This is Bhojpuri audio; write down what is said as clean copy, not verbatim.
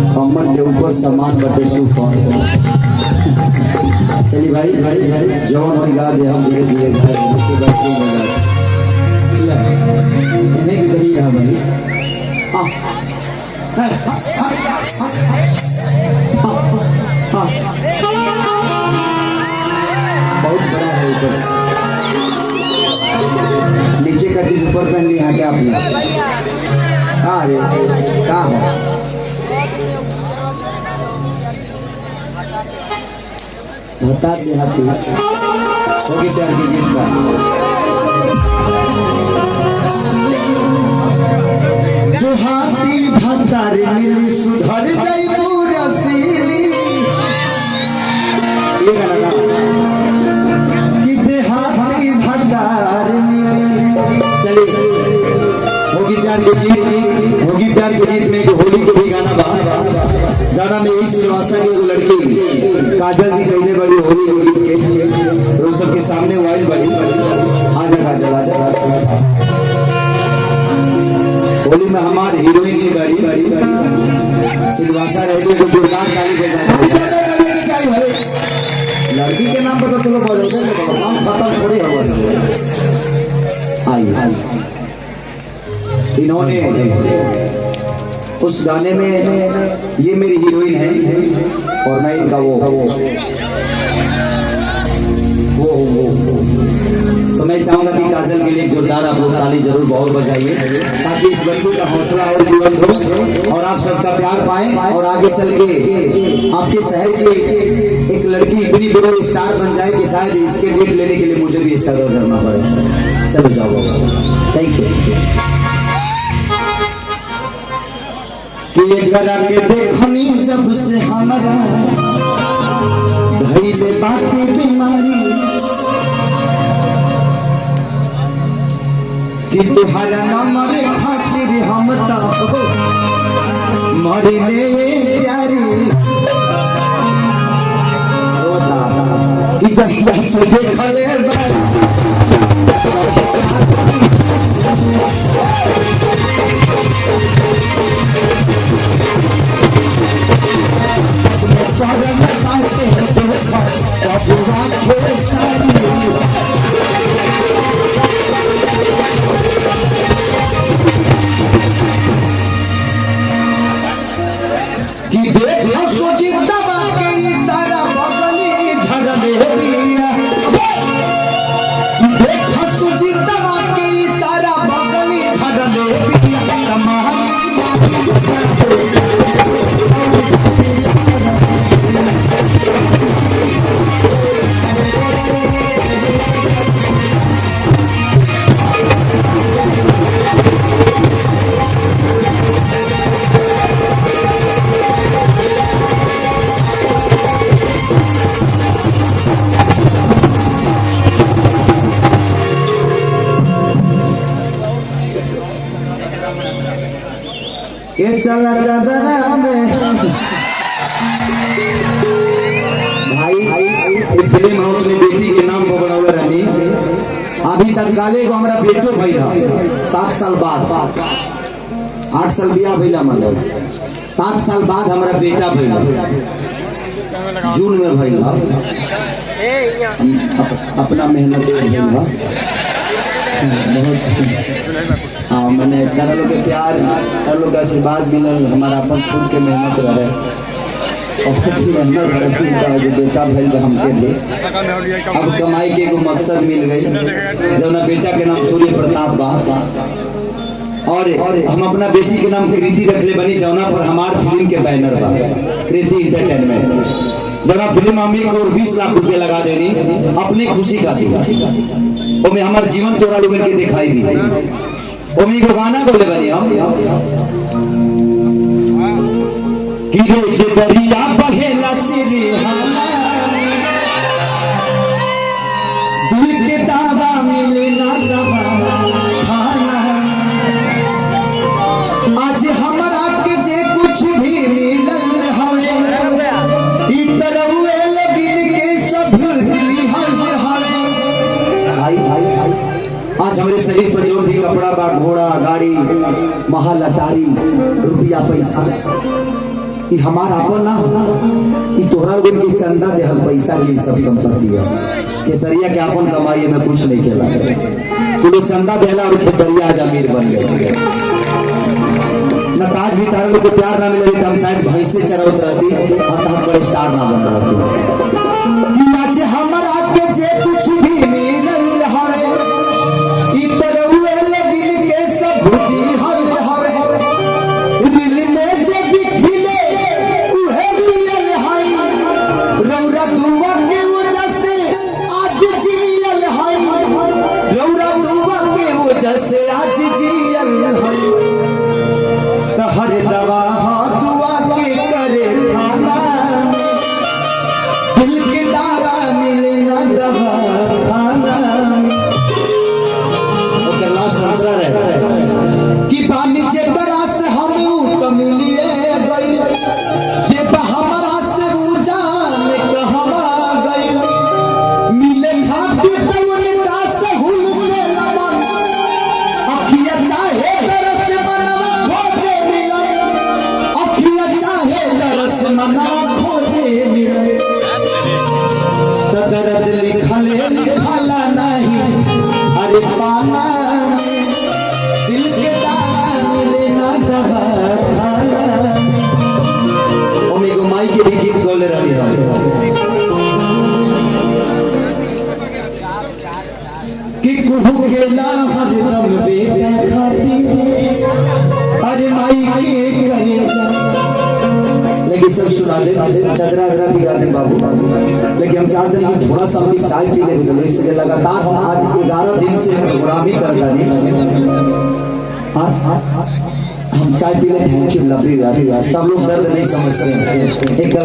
सामान बटे सुपर चलिए भाई जौन हो गा दे हम धीरे धीरे घर के बैठे नहीं कभी यहां भाई बहुत बड़ा है ऊपर नीचे का चीज ऊपर पहन लिया क्या आपने कहाँ है बता दे हाथी होगी सर की जीत का हाथी भंडार मिली सुधर जाई पूरा सीली ये गाना कि देहाती भंडार मिली चलिए होगी प्यार की जीत में होली को भी गाना जाना में इस निवासा की लड़की काजल जी कहने बड़ी होली के तो सबके सामने वाइल बड़ी आजा काजल आजा होली में हमारे हीरोइन की बड़ी सिलवासा रेडी को जोरदार ताली बजाए लड़की के नाम पर तो तुम लोग बोलोगे काम खत्म थोड़ी होगा आई इन्होंने उस गाने में ये मेरी हीरोइन है और मैं इनका वो तो मैं चाहूंगा कि काजल के लिए जोरदार आप लोग ताली जरूर बहुत बजाइए ताकि इस बच्चे का हौसला और बुलंद हो और आप सबका प्यार पाएं और आगे चल के आपके शहर की एक लड़की इतनी बड़ी स्टार बन जाए कि शायद इसके डेट लेने के लिए मुझे भी स्ट्रगल करना पड़े। चलो जाओ, थैंक यू। कि करा के देखनी जब से हमारा भइले बाटे बीमारी कि तुहरा नंबर खातिर हम तो मरिले प्यारी कि जहिया से देखले के चला चादरा में भाई फिल्म हम अपनी बेटी के नाम पर बनावे रानी अभी तत्काले को हमारा बेटो भैया 7 साल बाद 8 साल बिया भैया मतलब 7 साल बाद हमारा बेटा भैया जून में भैया अपना मेहनत से भैया बहुत मैंने तारा लोग के प्यार तारा लोग का आशीर्वाद मिलल हमारा अपन खुद के मेहनत रहे जो बेटा भैल हमके दे अब कमाई के एगो मकसद मिल गई जब बेटा के नाम सूर्य प्रताप बा और हम अपना बेटी के नाम कृति रखले बनी जौना पर हमार फिल्म के बैनर बा कृति एंटरटेनमेंट जना फिल्म हम को 20 लाख रुपए लगा देनी अपनी खुशी का ओमे हमार जीवन तोरा लोगन के दिखाई दी ओमे को गाना बोले बनी हम कि रोज दरिया बहेला सिरी दिल के दावा मिले ना दवा खाना आज हमरा के जे कुछ भी मिलल हवे ई तरहुए लगिन के सब दिहल हवे भाई आज हमारे शरीर पर जो भी कपड़ा बा घोड़ा गाड़ी महल अटारी रुपया पैसा ई हमारा अपन ना ई तोरा लोगन के चंदा देहल पैसा ये सब संपत्ति है केसरिया के अपन कमाई में कुछ नहीं खेला तू लोग चंदा देला और केसरिया आज अमीर बन गए ना ताज भी तारे लोग को प्यार ना मिले तो हम शायद भैंसे चरावत रहती और हम बड़े स्टार ना बन रहती कि आज हमारा के जे कुछ भी मिलल हवे ई तरहुए लगिन के सब दिहल हवे दिल में जे दिखले उहे मिलल हई रौरा दुआ के वजह से आज जियल हई रौरा दुआ के वजह से आज जियल हई त हर दवा दुआ के करे खाना दिल के दावा मिले ना दवा खाना ओकर लास्ट आंसर है कि पानी जे बरस हम तो मिलिए गइल जे हमरा से जान कहवा गइल मिले खातिर तवन का सहूल से लमन अखिया चाहे तरस मनवा खोजे मिले अखिया चाहे तरस मनवा खोजे मिले त दर्द लिखला नहीं अरे पाना में दिल के दावा मिले ना दवा खाना ओमे एगो माई के भी गीत गौले रही कि कुहू के ना हरदम बेटा खाती अरे माई के करे जा लेकिन सब सुना दे चदरा अदरा भी गाते बाबू लेकिन हम चाहते हैं कि थोड़ा सा हम चाय पी लेंगे इसलिए लगातार हम आज 11 दिन से प्रोग्राम ही कर रहे हैं हम चाय पी लें थैंक यू लव यू सब लोग दर्द नहीं समझते हैं एक